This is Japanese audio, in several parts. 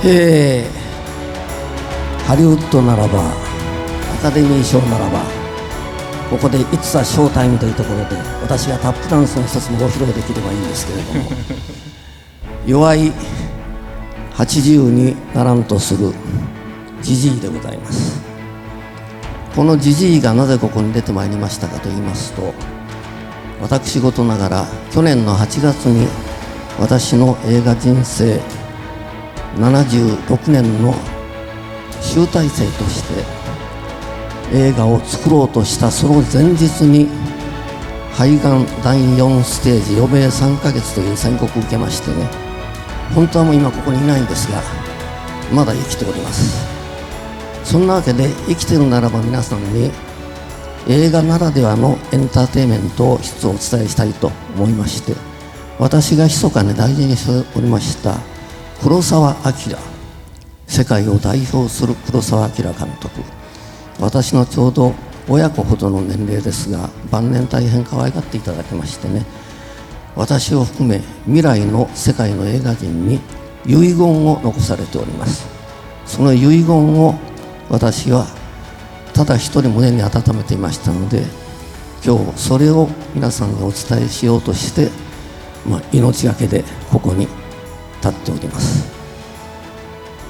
ハリウッドならば、アカデミー賞ならば、ここで「It's a Showtime」というところで私がタップダンスの一つもご披露できればいいんですけれども弱い80にならんとするジジイでございます。このジジイがなぜここに出てまいりましたかと言いますと、私事ながら去年の8月に私の映画人生76年の集大成として映画を作ろうとしたその前日に肺がん第4ステージ余命3ヶ月という宣告を受けましてね、本当はもう今ここにいないんですがまだ生きております。そんなわけで生きてるならば皆さんに映画ならではのエンターテインメントを一つお伝えしたいと思いまして、私が密かに大事にしておりました黒澤明、世界を代表する黒澤明監督、私のちょうど親子ほどの年齢ですが晩年大変可愛がっていただきましてね、私を含め未来の世界の映画人に遺言を残されております。その遺言を私はただ一人胸に温めていましたので、今日それを皆さんにお伝えしようとして、命がけでここに立っております。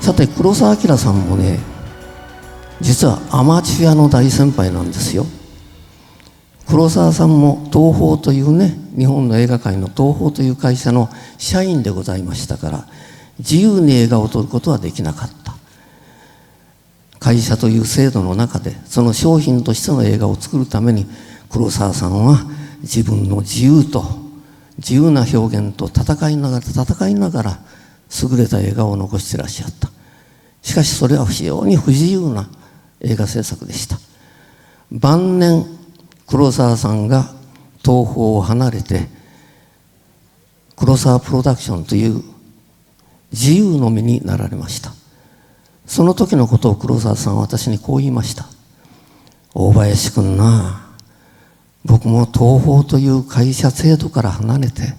さて黒澤明さんもね、実はアマチュアの大先輩なんですよ。黒澤さんも東宝というね、日本の映画界の東宝という会社の社員でございましたから、自由に映画を撮ることはできなかった。会社という制度の中でその商品としての映画を作るために黒澤さんは自分の自由な表現と戦いながら優れた映画を残していらっしゃった。しかしそれは非常に不自由な映画制作でした。晩年黒澤さんが東宝を離れて黒澤プロダクションという自由の身になられました。その時のことを黒澤さんは私にこう言いました。大林君な、僕も東宝という会社制度から離れて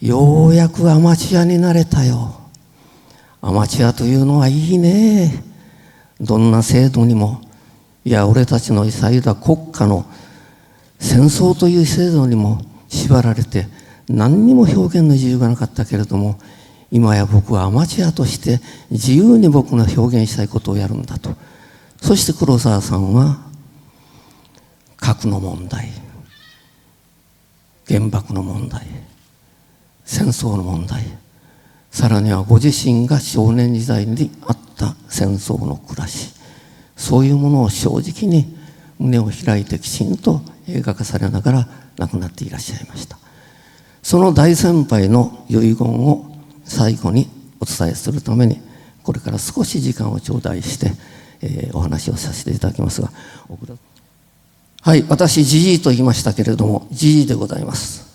ようやくアマチュアになれたよ。アマチュアというのはいいね。どんな制度にも、いや俺たちの騒いだ国家の戦争という制度にも縛られて何にも表現の自由がなかったけれども、今や僕はアマチュアとして自由に僕が表現したいことをやるんだと。そして黒澤さんは核の問題、原爆の問題、戦争の問題、さらにはご自身が少年時代にあった戦争の暮らし、そういうものを正直に胸を開いてきちんと映画化されながら亡くなっていらっしゃいました。その大先輩の遺言を最後にお伝えするためにこれから少し時間を頂戴して、お話をさせていただきますが、はい、私ジジイと言いましたけれどもジジイでございます。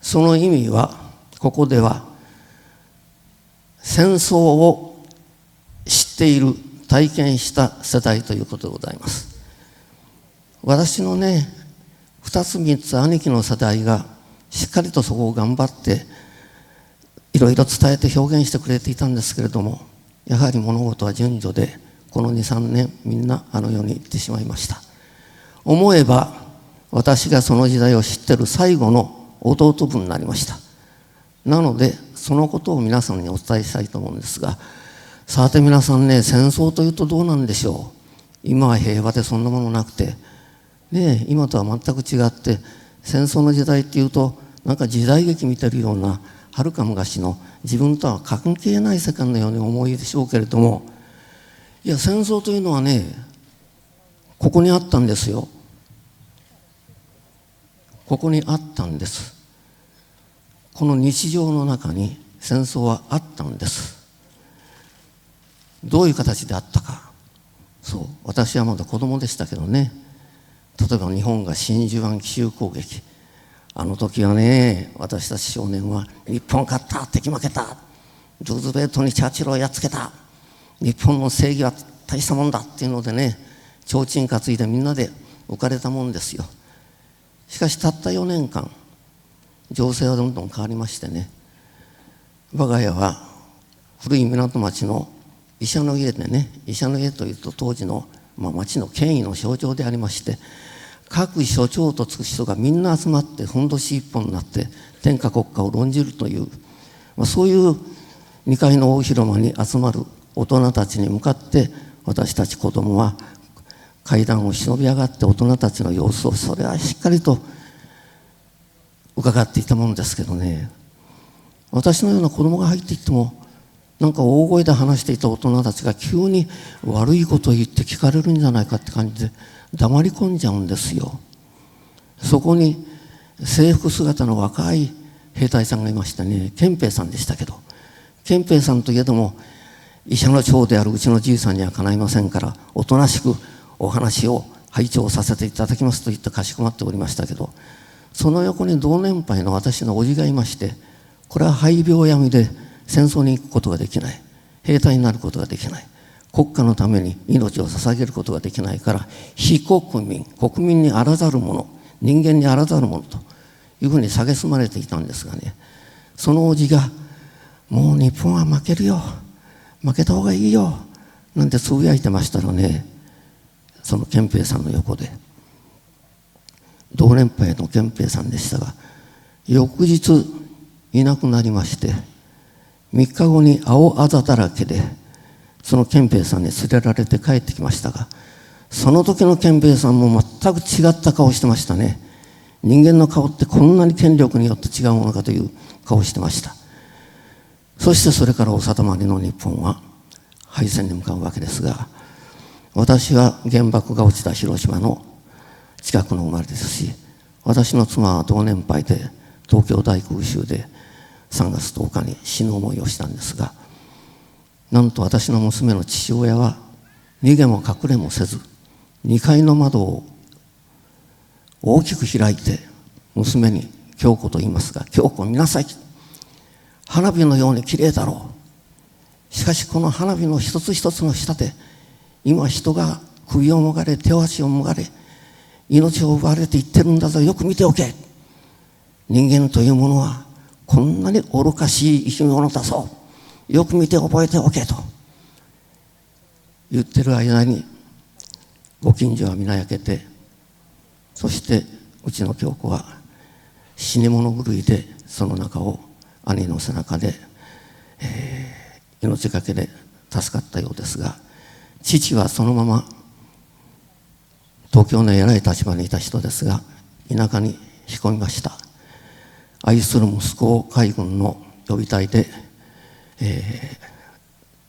その意味はここでは戦争を知っている体験した世代ということでございます。私のね2つ3つ兄貴の世代がしっかりとそこを頑張っていろいろ伝えて表現してくれていたんですけれども、やはり物事は順序でこの 2,3 年みんなあの世に行ってしまいました。思えば私がその時代を知っている最後の弟分になりました。なのでそのことを皆さんにお伝えしたいと思うんですが、さて皆さんね、戦争というとどうなんでしょう。今は平和でそんなものなくてね、今とは全く違って戦争の時代っていうとなんか時代劇見てるようなはるか昔の自分とは関係ない世界のように思いでしょうけれども、いや戦争というのはねここにあったんですよ。ここにあったんです。この日常の中に戦争はあったんです。どういう形であったか。そう、私はまだ子供でしたけどね、例えば日本が真珠湾奇襲攻撃、あの時はね私たち少年は日本勝った、敵負けた、ルーズベルトにチャーチルをやっつけた、日本の正義は大したもんだっていうのでね、提灯担いでみんなで浮かれたもんですよ。しかしたった4年間情勢はどんどん変わりましてね、我が家は古い港町の医者の家でね、医者の家というと当時の、町の権威の象徴でありまして、各所長とつく人がみんな集まってふんどし一本になって天下国家を論じるという、そういう2階の大広間に集まる大人たちに向かって、私たち子供は階段を忍び上がって大人たちの様子をそれはしっかりと伺っていたものですけどね、私のような子供が入っていってもなんか大声で話していた大人たちが急に悪いことを言って聞かれるんじゃないかって感じで黙り込んじゃうんですよ。そこに制服姿の若い兵隊さんがいましたね。憲兵さんでしたけど、憲兵さんといえども医者の長であるうちのじいさんにはかないませんから、おとなしくお話を拝聴させていただきますと言ってかしこまっておりましたけど、その横に同年配の私の叔父がいまして、これは肺病病みで戦争に行くことができない、兵隊になることができない、国家のために命を捧げることができないから非国民、国民にあらざるもの、人間にあらざるものというふうに蔑まれていたんですがね、その叔父がもう日本は負けるよ、負けた方がいいよなんてつぶやいてましたらね、その憲兵さんの横で、同年配の憲兵さんでしたが、翌日いなくなりまして、3日後に青あざだらけでその憲兵さんに連れられて帰ってきましたが、その時の憲兵さんも全く違った顔してましたね。人間の顔ってこんなに権力によって違うものかという顔してました。そしてそれからお定まりの日本は敗戦に向かうわけですが、私は原爆が落ちた広島の近くの生まれですし、私の妻は同年配で東京大空襲で3月10日に死ぬ思いをしたんですが、なんと私の娘の父親は逃げも隠れもせず2階の窓を大きく開いて娘に京子と言いますが、京子見なさい、花火のように綺麗だろう、しかしこの花火の一つ一つの下で今人が首をもがれ手足をもがれ命を奪われていってるんだぞ、よく見ておけ、人間というものはこんなに愚かしい生き物だぞ、よく見て覚えておけと言ってる間にご近所は皆焼けて、そしてうちの京子は死に物狂いでその中を兄の背中で、命がけで助かったようですが、父はそのまま東京の偉い立場にいた人ですが田舎に引っ込みました。愛する息子を海軍の予備隊で、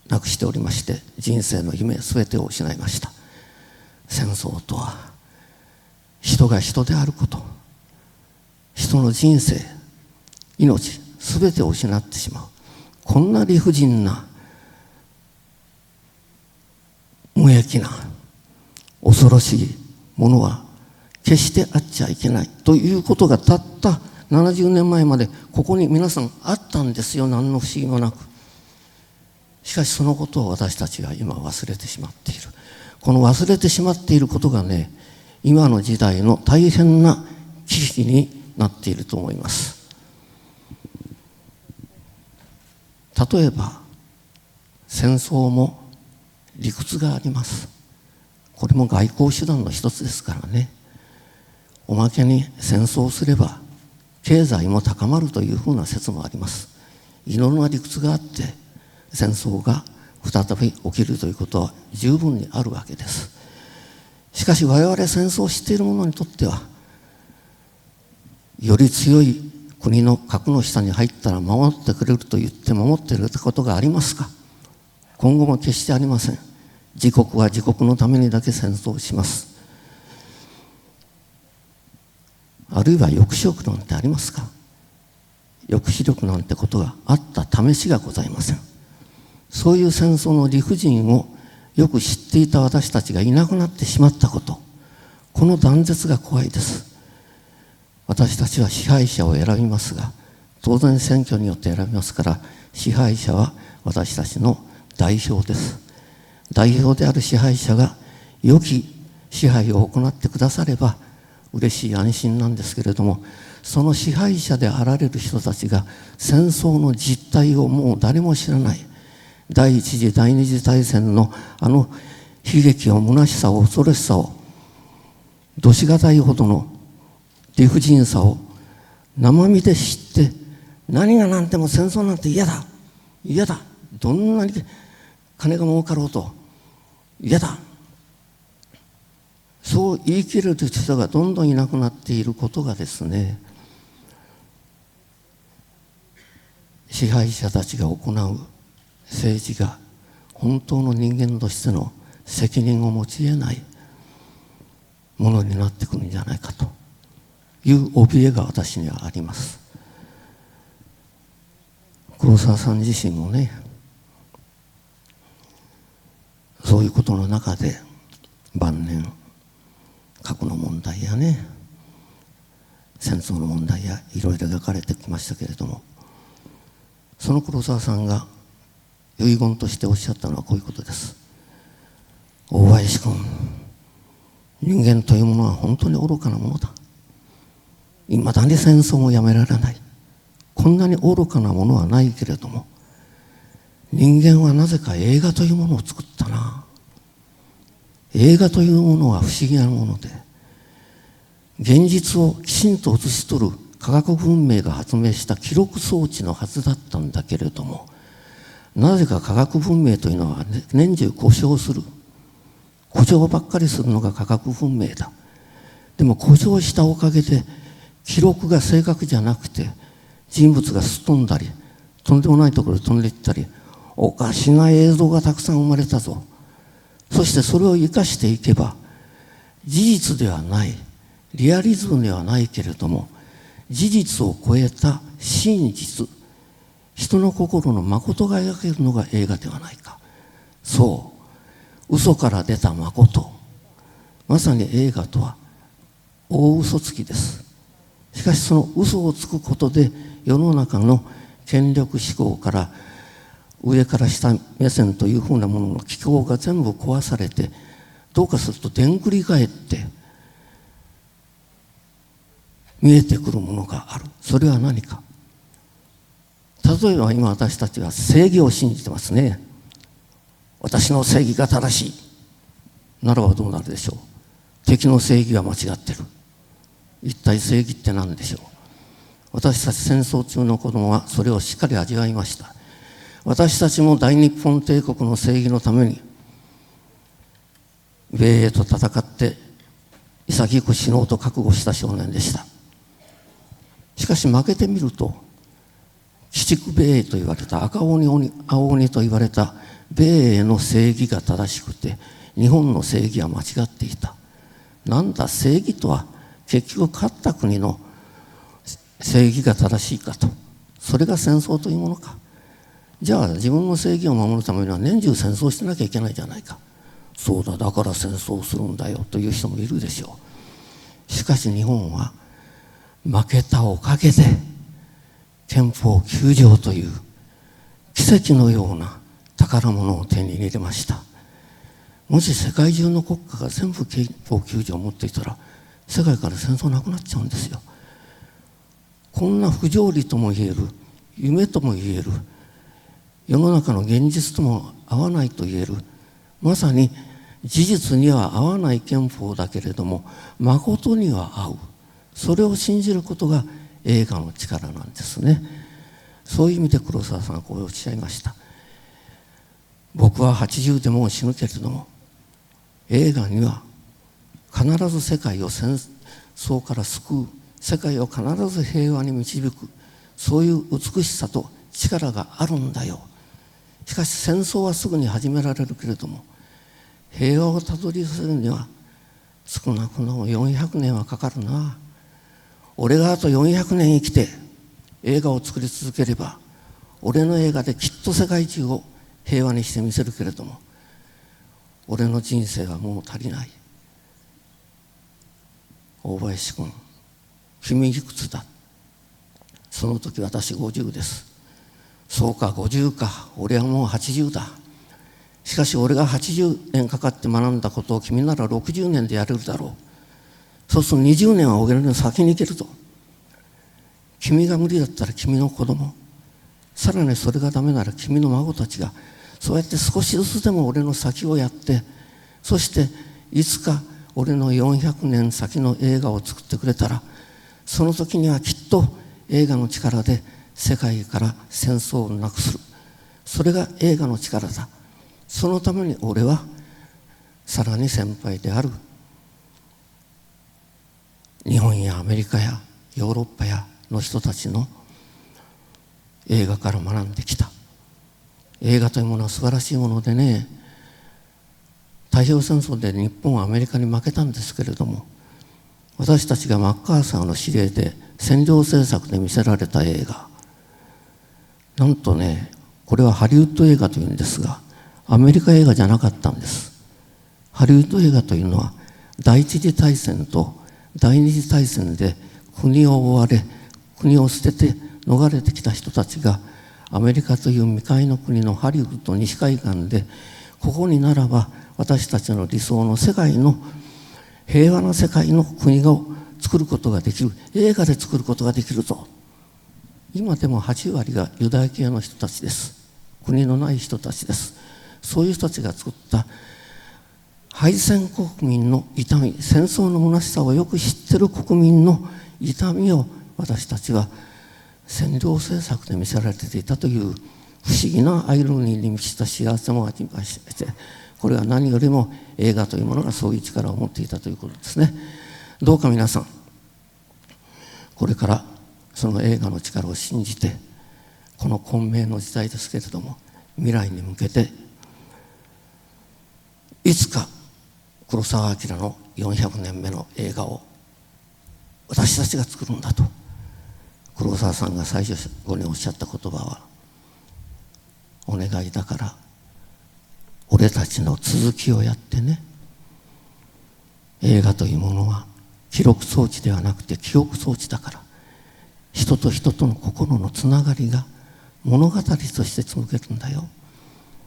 亡くしておりまして、人生の夢すべてを失いました。戦争とは人が人であること、人の人生、命すべてを失ってしまう、こんな理不尽な無益な恐ろしいものは決してあっちゃいけないということがたった70年前までここに皆さんあったんですよ、何の不思議もなく。しかしそのことを私たちは今忘れてしまっている。この忘れてしまっていることがね、今の時代の大変な危機になっていると思います。例えば戦争も理屈があります。これも外交手段の一つですからね。おまけに戦争すれば経済も高まるというふうな説もあります。いろんな理屈があって戦争が再び起きるということは十分にあるわけです。しかし我々戦争を知っている者にとっては、より強い国の核の下に入ったら守ってくれると言って守ってくれたことがありますか？今後も決してありません。自国は自国のためにだけ戦争をします。あるいは抑止力なんてありますか？抑止力なんてことがあった試しがございません。そういう戦争の理不尽をよく知っていた私たちがいなくなってしまったこと、この断絶が怖いです。私たちは支配者を選びますが、当然選挙によって選びますから、支配者は私たちの代表です。代表である支配者が良き支配を行ってくだされば嬉しい安心なんですけれども、その支配者であられる人たちが戦争の実態をもう誰も知らない、第一次第二次大戦のあの悲劇を虚しさを恐ろしさをどしがたいほどの理不尽さを生身で知って、何が何でも戦争なんて嫌だ嫌だ、どんなに金が儲かろうと嫌だ、そう言い切れる人がどんどんいなくなっていることがですね、支配者たちが行う政治が本当の人間としての責任を持ち得ないものになってくるんじゃないかという怯えが私にはあります。黒澤さん自身もね、そういうことの中で晩年核の問題やね、戦争の問題やいろいろ描かれてきましたけれども、その黒澤さんが遺言としておっしゃったのはこういうことです。大林君、人間というものは本当に愚かなものだ。いまだに戦争もやめられない。こんなに愚かなものはないけれども、人間はなぜか映画というものを作ったな。映画というものは不思議なもので、現実をきちんと写し取る科学文明が発明した記録装置のはずだったんだけれども、なぜか科学文明というのは年中故障する。故障ばっかりするのが科学文明だ。でも故障したおかげで記録が正確じゃなくて、人物がすっ飛んだり、とんでもないところに飛んでいったり、おかしな映像がたくさん生まれたぞ。そしてそれを生かしていけば、事実ではない、リアリズムではないけれども、事実を超えた真実、人の心の誠が描けるのが映画ではないか。そう、嘘から出た誠。まさに映画とは大嘘つきです。しかしその嘘をつくことで、世の中の権力志向から上から下目線というふうなものの機構が全部壊されて、どうかするとでんぐり返って見えてくるものがある。それは何か。例えば今私たちは正義を信じてますね。私の正義が正しいならばどうなるでしょう。敵の正義は間違ってる。一体正義って何でしょう。私たち戦争中の子供はそれをしっかり味わいました。私たちも大日本帝国の正義のために米英と戦って潔く死のうと覚悟した少年でした。しかし負けてみると、鬼畜米英と言われた、赤鬼青鬼と言われた米英の正義が正しくて、日本の正義は間違っていた。なんだ正義とは結局勝った国の正義が正しいかと。それが戦争というものか。じゃあ自分の正義を守るためには年中戦争してなきゃいけないじゃないか。そうだ、だから戦争をするんだよという人もいるでしょう。しかし日本は負けたおかげで憲法9条という奇跡のような宝物を手に入れました。もし世界中の国家が全部憲法9条を持っていたら、世界から戦争なくなっちゃうんですよ。こんな不条理とも言える、夢とも言える、世の中の現実とも合わないと言える、まさに事実には合わない憲法だけれども誠には合う、それを信じることが映画の力なんですね。そういう意味で黒澤さんはこうおっしゃいました。僕は80でもう死ぬけれども、映画には必ず世界を戦争から救う、世界を必ず平和に導く、そういう美しさと力があるんだよ。しかし戦争はすぐに始められるけれども、平和をたどり着くには少なくとも400年はかかるな。俺があと400年生きて映画を作り続ければ、俺の映画できっと世界中を平和にしてみせるけれども、俺の人生はもう足りない。大林君、君いくつだ。その時私50です。そうか、50か、俺はもう80だ。しかし俺が80年かかって学んだことを君なら60年でやれるだろう。そうすると20年は俺の先に行けると。君が無理だったら君の子供、さらにそれがダメなら君の孫たちがそうやって少しずつでも俺の先をやって、そしていつか俺の400年先の映画を作ってくれたら、その時にはきっと映画の力で世界から戦争をなくする。それが映画の力だ。そのために俺はさらに先輩である日本やアメリカやヨーロッパやの人たちの映画から学んできた。映画というものは素晴らしいものでね、太平洋戦争で日本はアメリカに負けたんですけれども、私たちがマッカーサーの指令で占領政策で見せられた映画、なんとね、これはハリウッド映画というんですが、アメリカ映画じゃなかったんです。ハリウッド映画というのは、第一次大戦と第二次大戦で国を追われ、国を捨てて逃れてきた人たちが、アメリカという未開の国のハリウッド西海岸で、ここにならば私たちの理想の世界の平和な世界の国を作ることができる、映画で作ることができるぞ。今でも8割がユダヤ系の人たちです。国のない人たちです。そういう人たちが作った敗戦国民の痛み、戦争の虚しさをよく知っている国民の痛みを私たちは占領政策で見せられていたという不思議なアイロニーに満ちた幸せもありまして、これは何よりも映画というものがそういう力を持っていたということですね。どうか皆さん、これからその映画の力を信じて、この混迷の時代ですけれども、未来に向けていつか黒澤明の400年目の映画を私たちが作るんだと、黒澤さんが最初におっしゃった言葉は、お願いだから俺たちの続きをやってね。映画というものは記録装置ではなくて記憶装置だから、人と人との心のつながりが物語として続けるんだよ。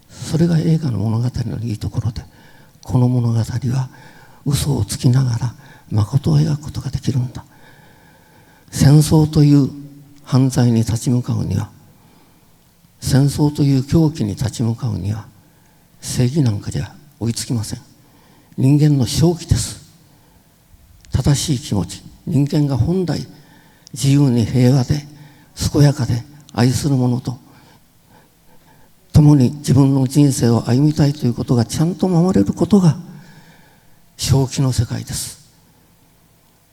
それが映画の物語のいいところで、この物語は嘘をつきながら誠を描くことができるんだ。戦争という犯罪に立ち向かうには、戦争という狂気に立ち向かうには、正義なんかじゃ追いつきません。人間の正気です。正しい気持ち、人間が本来自由に平和で健やかで愛する者と共に自分の人生を歩みたいということがちゃんと守れることが正気の世界です。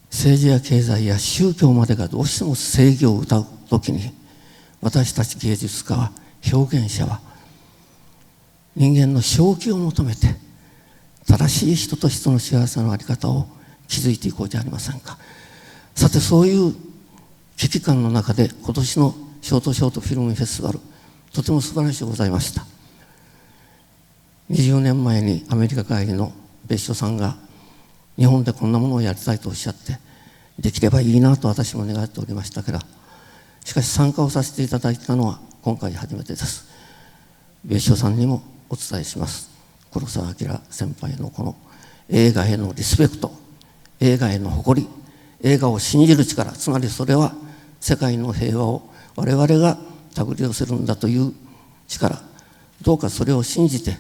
政治や経済や宗教までがどうしても正義を謳うときに、私たち芸術家は、表現者は人間の正気を求めて正しい人と人の幸せの在り方を築いていこうじゃありませんか。さて、そういう危機感の中で今年のショートショートフィルムフェスティバル、とても素晴らしいございました。20年前にアメリカ帰りの別所さんが日本でこんなものをやりたいとおっしゃって、できればいいなと私も願っておりましたから、しかし参加をさせていただいたのは今回初めてです。別所さんにもお伝えします。黒澤明先輩のこの映画へのリスペクト、映画への誇り、映画を信じる力、つまりそれは世界の平和を我々が手繰り寄せるんだという力、どうかそれを信じて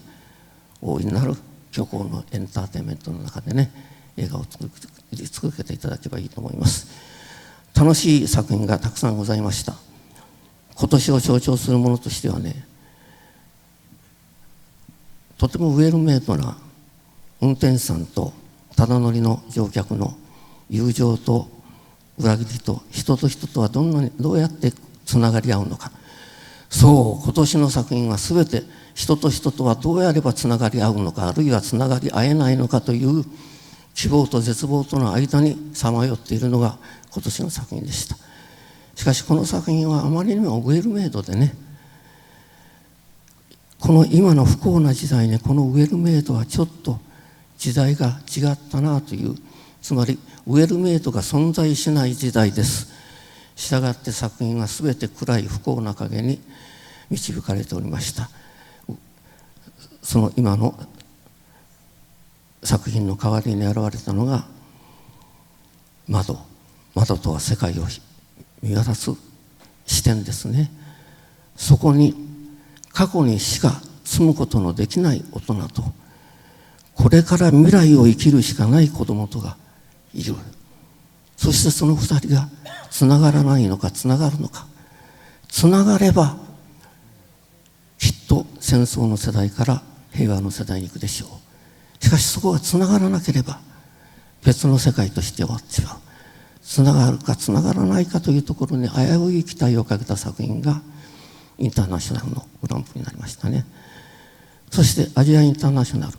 大いなる虚構のエンターテインメントの中でね、映画を作り続けていただけばいいと思います。楽しい作品がたくさんございました。今年を象徴するものとしてはね、とてもウェルメイドな運転手さんとただ乗りの乗客の友情と裏切りと、人と人とはどうやってつながり合うのか。そう、今年の作品はすべて人と人とはどうやればつながり合うのか、あるいはつながり合えないのかという希望と絶望との間にさまよっているのが今年の作品でした。しかしこの作品はあまりにもウェルメイドでね、この今の不幸な時代にこのウェルメイドはちょっと時代が違ったなという、つまりウェルメイドが存在しない時代です。したがって作品はすべて暗い不幸な影に導かれておりました。その今の作品の代わりに現れたのが窓とは世界を見渡す視点ですね。そこに過去にしか住むことのできない大人と、これから未来を生きるしかない子供とがいる。そしてその二人がつながらないのかつながるのか。つながればきっと戦争の世代から平和の世代に行くでしょう。しかしそこがつながらなければ別の世界として終わってしまう。つながるかつながらないかというところに危うい期待をかけた作品がインターナショナルのグランプリになりましたね。そしてアジアインターナショナル、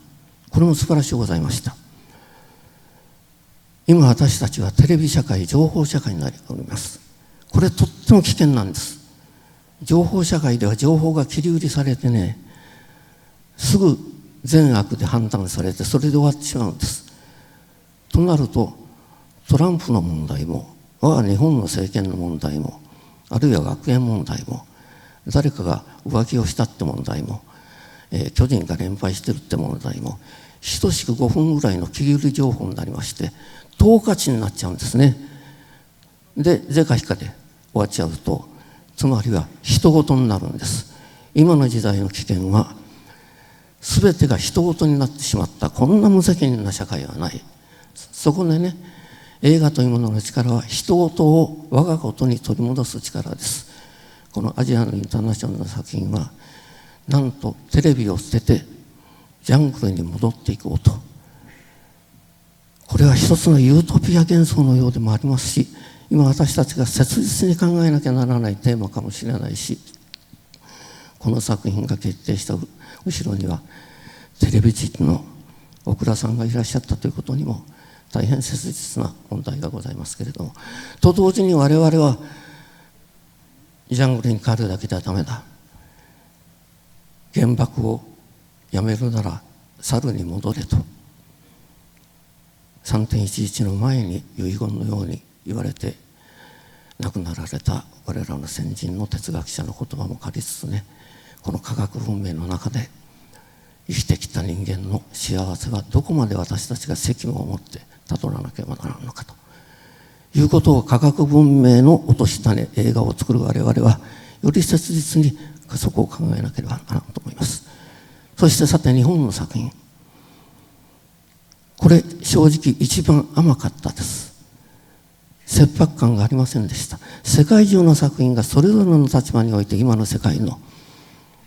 これも素晴らしゅうございました。今私たちはテレビ社会、情報社会になりおります。これとっても危険なんです。情報社会では情報が切り売りされてね、すぐ善悪で判断されてそれで終わってしまうんです。となるとトランプの問題も我が日本の政権の問題も、あるいは学園問題も、誰かが浮気をしたって問題も、巨人が連敗してるって問題も、等しく5分ぐらいの切り売り情報になりまして10日値になっちゃうんですね。で是か非かで終わっちゃうと、つまりは人事になるんです。今の時代の危険は全てが人事になってしまった。こんな無責任な社会はない。そこでね、映画というものの力は人事を我がことに取り戻す力です。このアジアのインターナショナルの作品はなんとテレビを捨ててジャングルに戻っていこうと。これは一つのユートピア幻想のようでもありますし、今私たちが切実に考えなきゃならないテーマかもしれないし、この作品が決定した後ろにはテレビ人の小倉さんがいらっしゃったということにも大変切実な問題がございますけれども、と同時に我々はジャングルに帰るだけではダメだ。原爆をやめるなら猿に戻れと、3.11 の前に遺言のように言われて亡くなられた我らの先人の哲学者の言葉も借りつつね、この科学文明の中で生きてきた人間の幸せはどこまで私たちが責務を持ってたどらなければならんのかということを、科学文明の落とし種、映画を作る我々はより切実にそこを考えなければならんと思います。そしてさて日本の作品、これ正直一番甘かったです。切迫感がありませんでした。世界中の作品がそれぞれの立場において今の世界の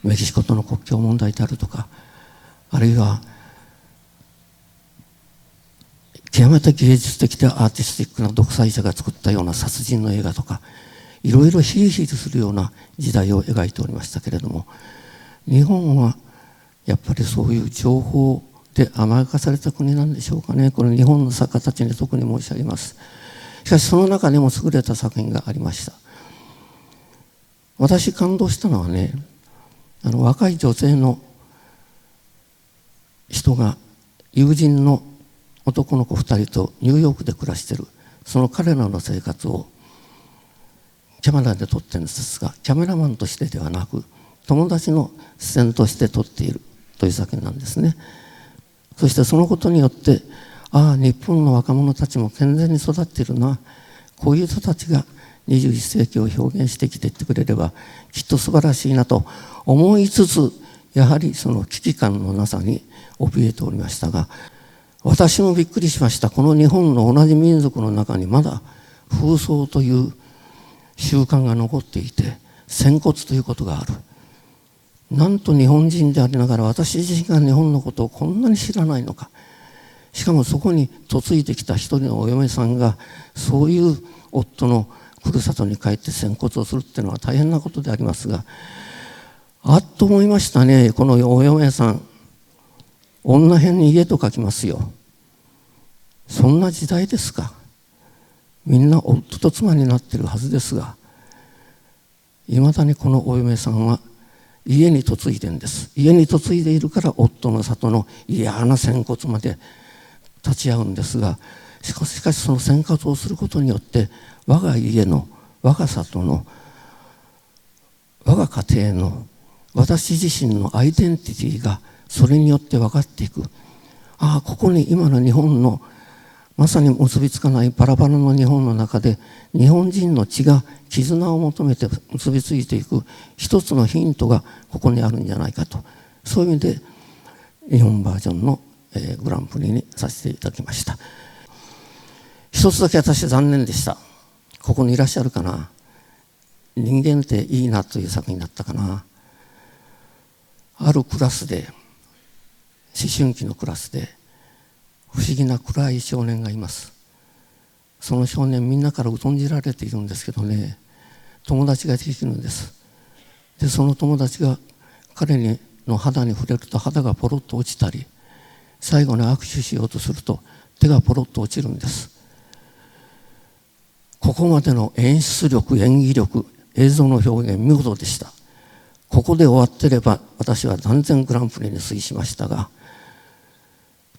メキシコとの国境問題であるとか、あるいは極めて芸術的でアーティスティックな独裁者が作ったような殺人の映画とか、いろいろヒリヒリするような時代を描いておりましたけれども、日本はやっぱりそういう情報で甘やかされた国なんでしょうかね。これ日本の作家たちに特に申し上げます。しかしその中でも優れた作品がありました。私感動したのはね、若い女性の人が友人の男の子2人とニューヨークで暮らしている、その彼らの生活をキャメラで撮ってるんですが、キャメラマンとしてではなく友達の視線として撮っているという作品なんですね。そしてそのことによって、ああ日本の若者たちも健全に育っているな、こういう人たちが21世紀を表現してきていってくれればきっと素晴らしいなと思いつつ、やはりその危機感のなさに怯えておりましたが、私もびっくりしました。この日本の同じ民族の中にまだ風葬という習慣が残っていて、仙骨ということがある。なんと日本人でありながら私自身が日本のことをこんなに知らないのか。しかもそこに嫁いできた一人のお嫁さんがそういう夫のふるさとに帰って仙骨をするっていうのは大変なことでありますが、あっと思いましたね。このお嫁さん、女編に家と書きますよ。そんな時代ですか。みんな夫と妻になってるはずですが、いまだにこのお嫁さんは家に嫁いでんです。家に嫁いでいるから夫の里の嫌な仙骨まで立ち会うんですが、しかしその仙骨をすることによって我が家の、我が里の、我が家庭の、私自身のアイデンティティがそれによって分かっていく。ああ、ここに今の日本のまさに結びつかないバラバラの日本の中で日本人の血が絆を求めて結びついていく一つのヒントがここにあるんじゃないかとそういう意味で日本バージョンのグランプリにさせていただきました。一つだけ私残念でした。ここにいらっしゃるかな。人間っていいなという作品だったかな。あるクラスで、思春期のクラスで不思議な暗い少年がいます。その少年みんなから疎んじられているんですけどね、友達ができるんです。でその友達が彼の肌に触れると肌がポロッと落ちたり、最後に握手しようとすると手がポロッと落ちるんです。ここまでの演出力、演技力、映像の表現見事でした。ここで終わってれば私は断然グランプリに推しましたが、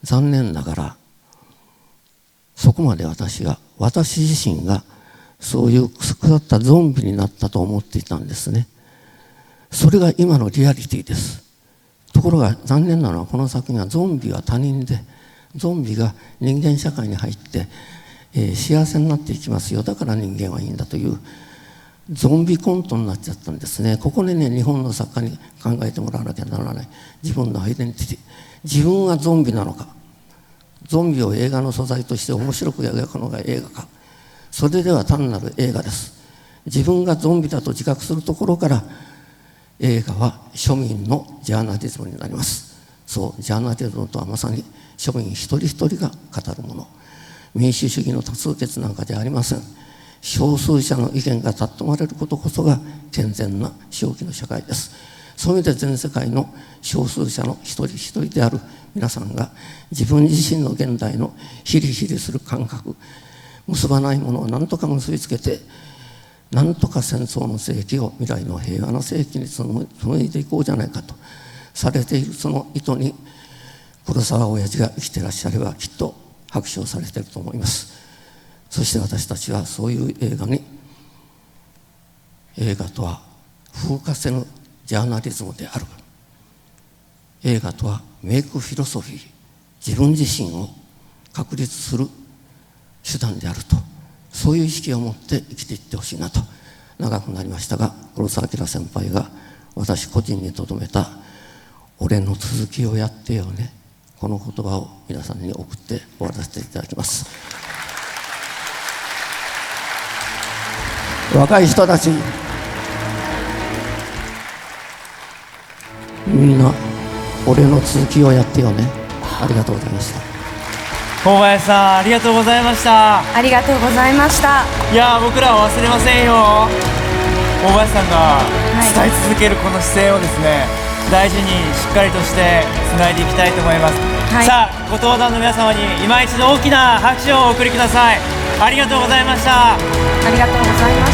残念ながらそこまで私自身がそういう腐ったゾンビになったと思っていたんですね。それが今のリアリティです。ところが残念なのは、この作品はゾンビは他人で、ゾンビが人間社会に入って、幸せになっていきますよ、だから人間はいいんだというゾンビコントになっちゃったんですね。ここでね、日本の作家に考えてもらわなきゃならない。自分のアイデンティティ、自分はゾンビなのか、ゾンビを映画の素材として面白く描くのが映画か、それでは単なる映画です。自分がゾンビだと自覚するところから映画は庶民のジャーナリズムになります。そう、ジャーナリズムとはまさに庶民一人一人が語るもの、民主主義の多数決なんかではありません。少数者の意見が尊まれることこそが健全な正気の社会です。そういう意味で全世界の少数者の一人一人である皆さんが自分自身の現代のヒリヒリする感覚、結ばないものを何とか結びつけて、何とか戦争の世紀を未来の平和な世紀に紡いでいこうじゃないかとされている、その意図に黒澤親父が生きてらっしゃればきっと拍手をされていると思います。そして私たちはそういう映画とは風化せぬジャーナリズムである。映画とはメイクフィロソフィー、自分自身を確立する手段であると、そういう意識を持って生きていってほしいなと。長くなりましたが、黒澤明先輩が私個人にとどめた「俺の続きをやってよね」、この言葉を皆さんに送って終わらせていただきます。若い人たち、みんな俺の続きをやってよね。ありがとうございました。大林さん、ありがとうございました。ありがとうございました。いや、僕らは忘れませんよ。大林さんが伝え続けるこの姿勢をですね、大事にしっかりとしてつないでいきたいと思います。さあ、ご登壇の皆様に今一度大きな拍手をお送りください。ありがとうございました。ありがとうございました。